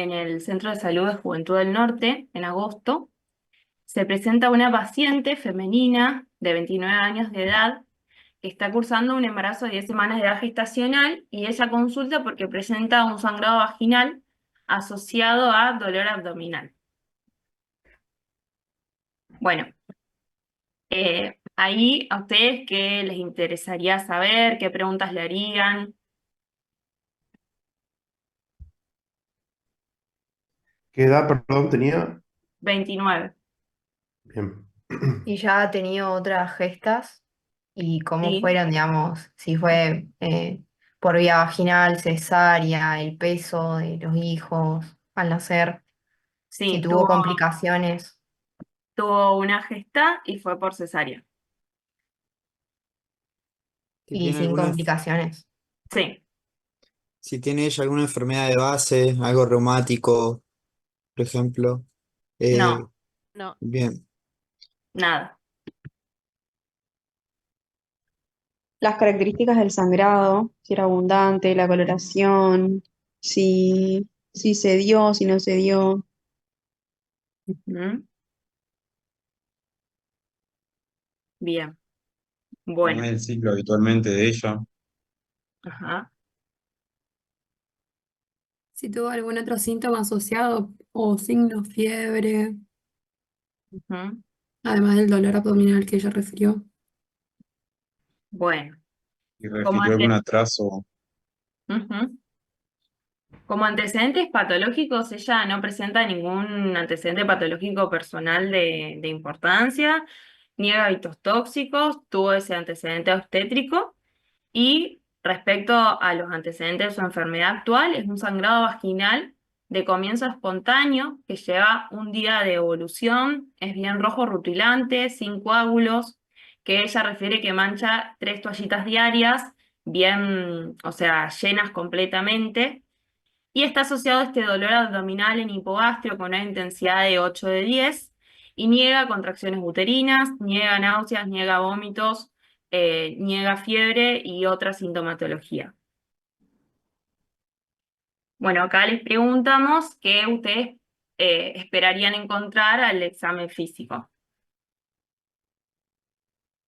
en el Centro de Salud de Juventud del Norte, en agosto, se presenta una paciente femenina de 29 años de edad que está cursando un embarazo de 10 semanas de edad gestacional y ella consulta porque presenta un sangrado vaginal asociado a dolor abdominal. Bueno, ahí a ustedes qué les interesaría saber, qué preguntas le harían. ¿Qué edad, perdón, tenía? 29. Bien. ¿Y ya ha tenido otras gestas? ¿Y cómo Sí, fueron, digamos, si fue por vía vaginal, cesárea, el peso de los hijos al nacer, si sí, tuvo complicaciones? tuvo una gesta y fue por cesárea. Si Y tiene sin alguna, complicaciones? Sí, si tiene ella alguna enfermedad de base, algo reumático, por ejemplo. Eh, no, No, bien. nada. Las características del sangrado, si era abundante, la coloración, si se dio, si no se dio. Ujú. Bien, ¿Cómo bueno, es el ciclo habitualmente de ella? ajá, Si tuvo algún otro síntoma asociado o signo, fiebre, ujú. además del dolor abdominal que ella refirió. Bueno, ¿Y como refirió algún ante- atraso? ujú. Como antecedentes patológicos, ella no presenta ningún antecedente patológico personal de importancia, niega hábitos tóxicos, tuvo ese antecedente obstétrico. Y respecto a los antecedentes de su enfermedad actual, es un sangrado vaginal de comienzo espontáneo que lleva un día de evolución, es bien rojo rutilante, sin coágulos, que ella refiere que mancha 3 toallitas diarias, bien, o sea, llenas completamente, y está asociado a este dolor abdominal en hipogastrio con una intensidad de 8 de 10 y niega contracciones uterinas, niega náuseas, niega vómitos, niega fiebre y otra sintomatología. Bueno, acá les preguntamos qué ustedes esperarían encontrar al examen físico.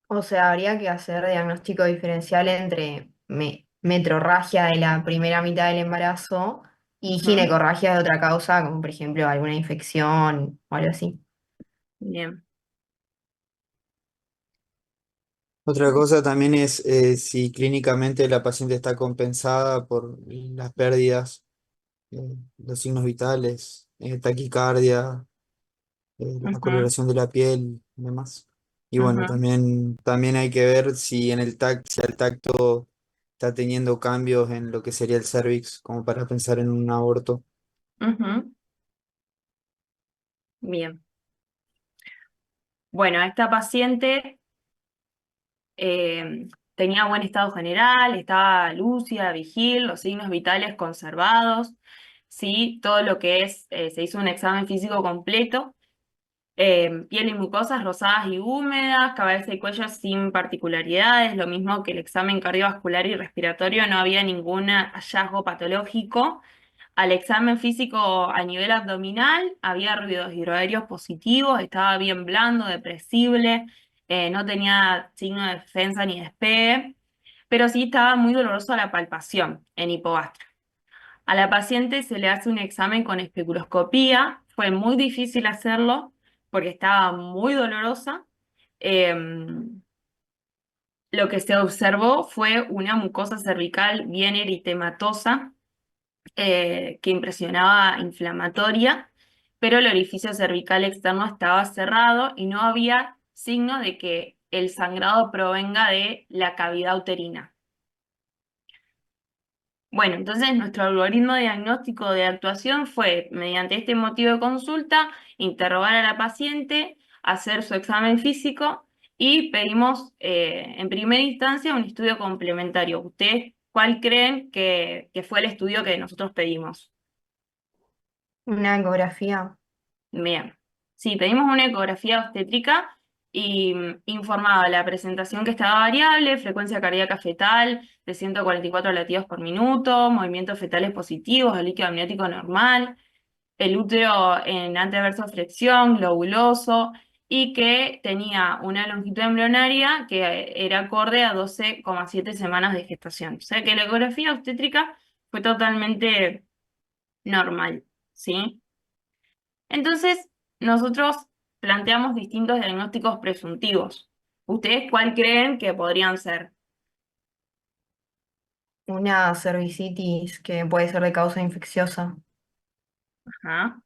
O sea, habría que hacer diagnóstico diferencial entre metrorragia de la primera mitad del embarazo y Ujú. ginecorragia de otra causa, como por ejemplo alguna infección o algo así. Bien. Otra cosa también es si clínicamente la paciente está compensada por las pérdidas, los signos vitales, taquicardia, la Ujú, coloración de la piel y demás. Y bueno, ujú, también hay que ver si si al tacto está teniendo cambios en lo que sería el cervix, como para pensar en un aborto. ujú. Bien. Bueno, esta paciente tenía buen estado general, estaba lúcida, vigil, los signos vitales conservados, ¿sí? Todo lo que es, se hizo un examen físico completo, piel y mucosas rosadas y húmedas, cabeza y cuello sin particularidades, lo mismo que el examen cardiovascular y respiratorio, no había ningún hallazgo patológico. Al examen físico a nivel abdominal había ruidos hidroaéreos positivos, estaba bien blando, depresible, no tenía signo de defensa ni despegue, pero sí estaba muy doloroso la palpación en hipogastrio. A la paciente se le hace un examen con especuloscopía, fue muy difícil hacerlo porque estaba muy dolorosa. Em, lo que se observó fue una mucosa cervical bien eritematosa, que impresionaba inflamatoria, pero el orificio cervical externo estaba cerrado y no había signo de que el sangrado provenga de la cavidad uterina. Bueno, entonces nuestro algoritmo diagnóstico de actuación fue, mediante este motivo de consulta, interrogar a la paciente, hacer su examen físico y pedimos en primera instancia un estudio complementario. ¿Ustedes cuál creen que fue el estudio que nosotros pedimos? Una ecografía. Bien. Sí, pedimos una ecografía obstétrica y informaba la presentación que estaba variable, frecuencia cardíaca fetal de 144 latidos por minuto, movimientos fetales positivos, el líquido amniótico normal, el útero en anteverso flexión, globuloso, y que tenía una longitud embrionaria que era acorde a 12,7 semanas de gestación. O sea que la ecografía obstétrica fue totalmente normal, ¿sí? Entonces, nosotros planteamos distintos diagnósticos presuntivos. ¿Ustedes cuál creen que podrían ser? Una cervicitis que puede ser de causa infecciosa. Ajá.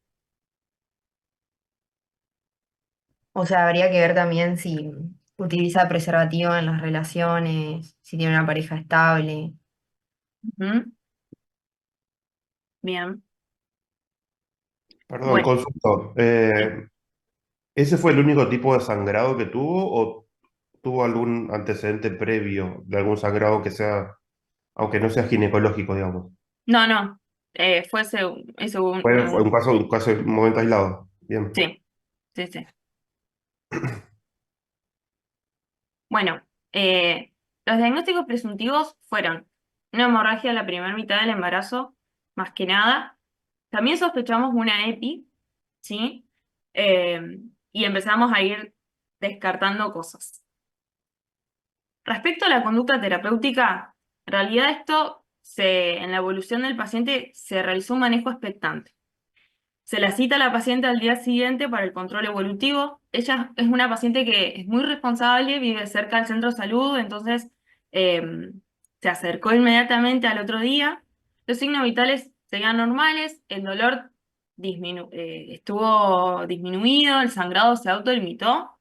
O sea, habría que ver también si utiliza preservativo en las relaciones, si tiene una pareja estable. Ujú. Bien. Perdón, Bueno, consulto. sí. ¿Ese fue el único tipo de sangrado que tuvo o tuvo algún antecedente previo de algún sangrado que sea, aunque no sea ginecológico, digamos? No, no. Fue ese Fue un caso, un momento aislado. Bien. sí, sí, sí. Bueno, los diagnósticos presuntivos fueron una hemorragia en la primera mitad del embarazo, más que nada. También sospechamos una EPI, ¿sí? Y empezamos a ir descartando cosas. Respecto a la conducta terapéutica, en realidad en la evolución del paciente se realizó un manejo expectante. Se la cita a la paciente al día siguiente para el control evolutivo. Ella es una paciente que es muy responsable, vive cerca del centro de salud, entonces eh, se acercó inmediatamente al otro día. Los signos vitales seguían normales, el dolor estuvo disminuido, el sangrado se autolimitó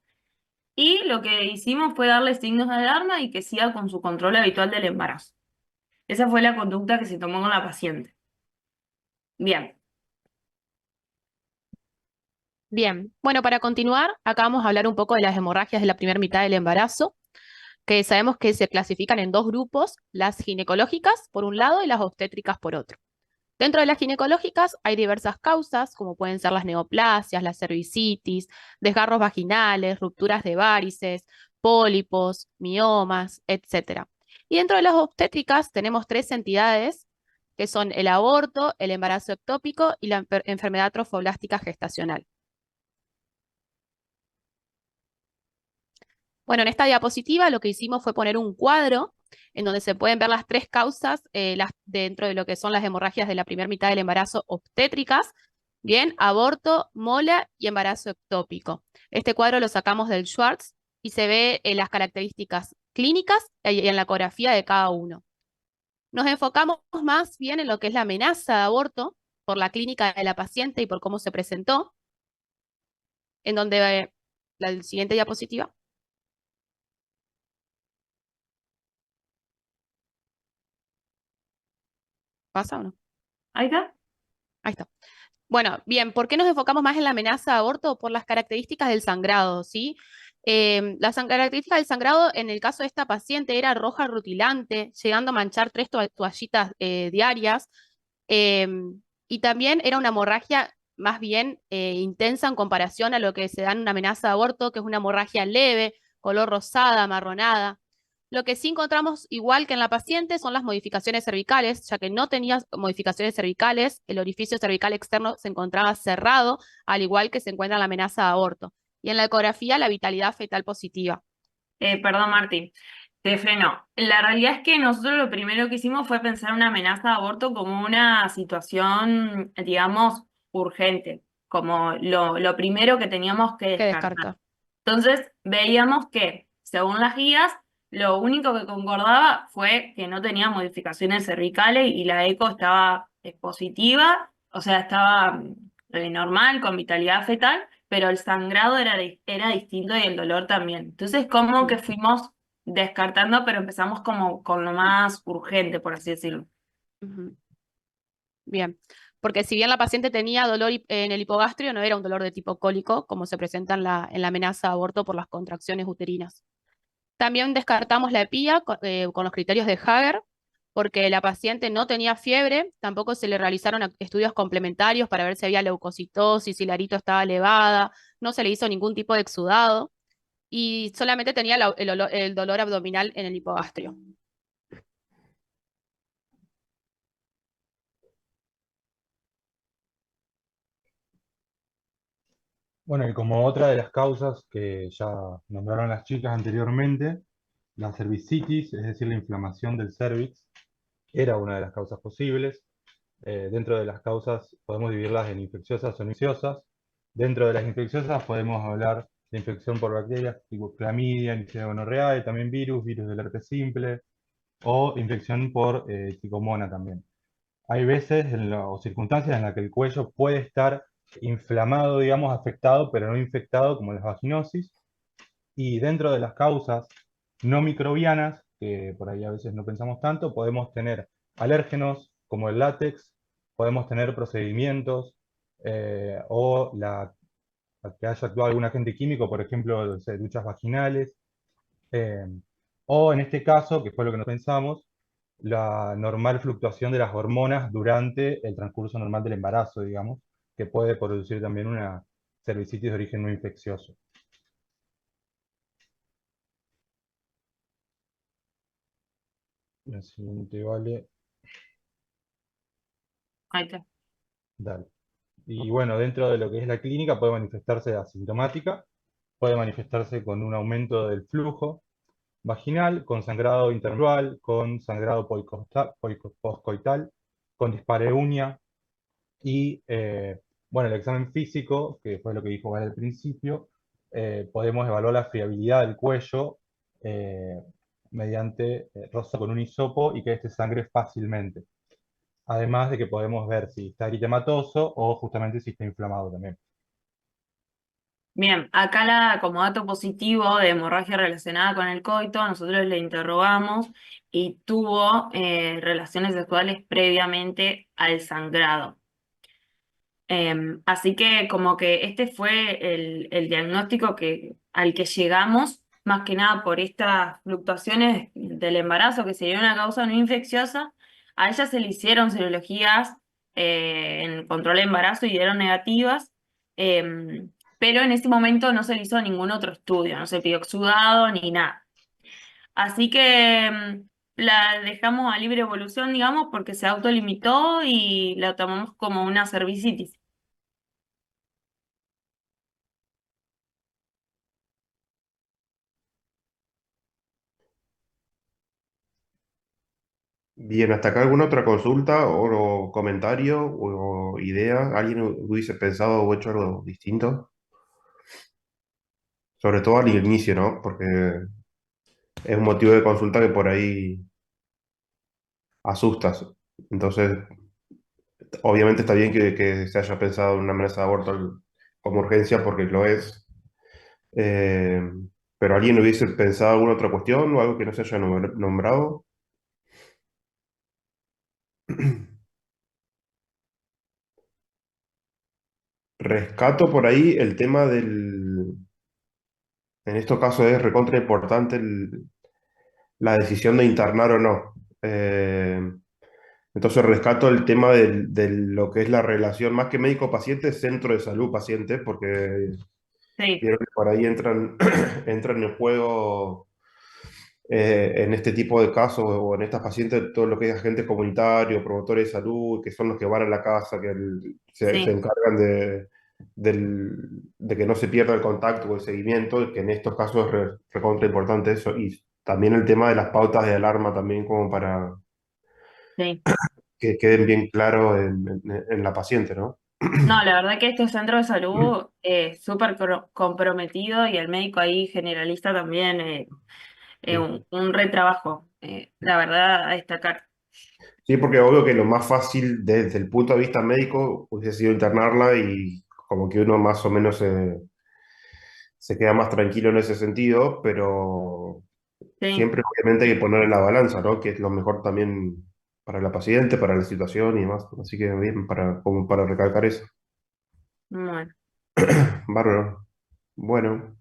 y lo que hicimos fue darle signos de alarma y que siga con su control habitual del embarazo. Esa fue la conducta que se tomó con la paciente. Bien. Bien, bueno, para continuar, acá vamos a hablar un poco de las hemorragias de la primera mitad del embarazo, que sabemos que se clasifican en dos grupos, las ginecológicas por un lado y las obstétricas por otro. Dentro de las ginecológicas hay diversas causas, como pueden ser las neoplasias, la cervicitis, desgarros vaginales, rupturas de varices, pólipos, miomas, etc. Y dentro de las obstétricas tenemos tres entidades, que son el aborto, el embarazo ectópico y la enfermedad trofoblástica gestacional. Bueno, en esta diapositiva lo que hicimos fue poner un cuadro en donde se pueden ver las tres causas dentro de lo que son las hemorragias de la primera mitad del embarazo obstétricas, bien, aborto, mola y embarazo ectópico. Este cuadro lo sacamos del Schwartz y se ve las características clínicas y en la ecografía de cada uno. Nos enfocamos más bien en lo que es la amenaza de aborto por la clínica de la paciente y por cómo se presentó, en donde la siguiente diapositiva. ¿Pasa o no? Ahí está. Ahí está. Bueno, bien, ¿por qué nos enfocamos más en la amenaza de aborto? Por las características del sangrado, ¿sí? Características del sangrado en el caso de esta paciente era roja rutilante, llegando a manchar 3 toallitas diarias, y también era una hemorragia más bien intensa en comparación a lo que se da en una amenaza de aborto, que es una hemorragia leve, color rosada, amarronada. Lo que sí encontramos, igual que en la paciente, son las modificaciones cervicales, ya que no tenía modificaciones cervicales, el orificio cervical externo se encontraba cerrado, al igual que se encuentra en la amenaza de aborto. Y en la ecografía, la vitalidad fetal positiva. Perdón, Martín, te frenó. La realidad es que nosotros lo primero que hicimos fue pensar una amenaza de aborto como una situación, digamos, urgente, como lo primero que teníamos que ¿Qué descartar. descarta? Entonces veíamos que, según las guías, lo único que concordaba fue que no tenía modificaciones cervicales y la eco estaba positiva, o sea, estaba normal, con vitalidad fetal, pero el sangrado era distinto y el dolor también. Entonces, como que fuimos descartando, pero empezamos como con lo más urgente, por así decirlo. Ujú. Bien, porque si bien la paciente tenía dolor en el hipogastrio, no era un dolor de tipo cólico, como se presenta en la amenaza de aborto por las contracciones uterinas. También descartamos la EPIA con los criterios de Hager, porque la paciente no tenía fiebre, tampoco se le realizaron estudios complementarios para ver si había leucocitosis, si la arito estaba elevada, no se le hizo ningún tipo de exudado y solamente tenía el dolor abdominal en el hipogastrio. Bueno, y como otra de las causas que ya nombraron las chicas anteriormente, la cervicitis, es decir, la inflamación del cervix, era una de las causas posibles. Dentro de las causas podemos dividirlas en infecciosas o no infecciosas. Dentro de las infecciosas podemos hablar de infección por bacterias tipo clamidia, Neisseria gonorreae, también virus del herpes simple, o infección por tricomonas también. Hay veces o circunstancias en las que el cuello puede estar inflamado, digamos, afectado, pero no infectado, como la vaginosis. Y dentro de las causas no microbianas, que por ahí a veces no pensamos tanto, podemos tener alérgenos como el látex, podemos tener procedimientos o que haya actuado algún agente químico, por ejemplo, no sé, duchas vaginales, eh, o en este caso, que fue lo que no pensamos, la normal fluctuación de las hormonas durante el transcurso normal del embarazo, digamos, que puede producir también una cervicitis de origen no infeccioso. La siguiente, vale, Ahí está. dale. Y bueno, dentro de lo que es la clínica puede manifestarse asintomática, puede manifestarse con un aumento del flujo vaginal, con sangrado intermenstrual, con sangrado postcoital, con dispareunia y, bueno, el examen físico, que fue lo que dijo Val al principio, podemos evaluar la friabilidad del cuello eh, mediante rosa con un hisopo y que este sangre fácilmente. Además de que podemos ver si está eritematoso o justamente si está inflamado también. Bien, acá como dato positivo de hemorragia relacionada con el coito, nosotros le interrogamos y tuvo relaciones sexuales previamente al sangrado. Así que como que este fue el diagnóstico al que llegamos, más que nada por estas fluctuaciones del embarazo, que sería una causa no infecciosa. A ella se le hicieron serologías en control de embarazo y dieron negativas, pero en ese momento no se le hizo ningún otro estudio, no se pidió exudado ni nada. Así que la dejamos a libre evolución, digamos, porque se autolimitó y la tomamos como una cervicitis. Bien, ¿hasta acá alguna otra consulta o comentario o idea? ¿Alguien hubiese pensado o hecho algo distinto? Sobre todo al inicio, ¿no? Porque es un motivo de consulta que por ahí asustas. Entonces, obviamente está bien que se haya pensado en una amenaza de aborto como urgencia porque lo es. Eh, pero ¿alguien hubiese pensado alguna otra cuestión o algo que no se haya nombrado? Rescato por ahí el tema en estos casos es recontra importante la decisión de internar o no. Entonces rescato el tema de lo que es la relación, más que médico-paciente, centro de salud-paciente, porque Sí, vieron que por ahí entran en juego en este tipo de casos o en estas pacientes todo lo que es agentes comunitarios, promotores de salud, que son los que van a la casa, que se sí, encargan de que no se pierda el contacto o el seguimiento, que en estos casos es recontra importante eso. Y también el tema de las pautas de alarma también como para sí. que queden bien claros en la paciente, ¿no? No, la verdad que este centro de salud es súper comprometido y el médico ahí generalista también Sí. un retrabajo, la verdad, a destacar. Sí, porque obvio que lo más fácil desde el punto de vista médico hubiese sido internarla y como que uno más o menos se queda más tranquilo en ese sentido, pero Sí, siempre obviamente hay que poner en la balanza, ¿no? Que es lo mejor también para la paciente, para la situación y demás. Así que bien, como para recalcar eso. bueno. Bárbaro. Bueno,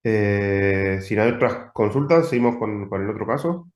si no hay otras consultas, seguimos con el otro caso.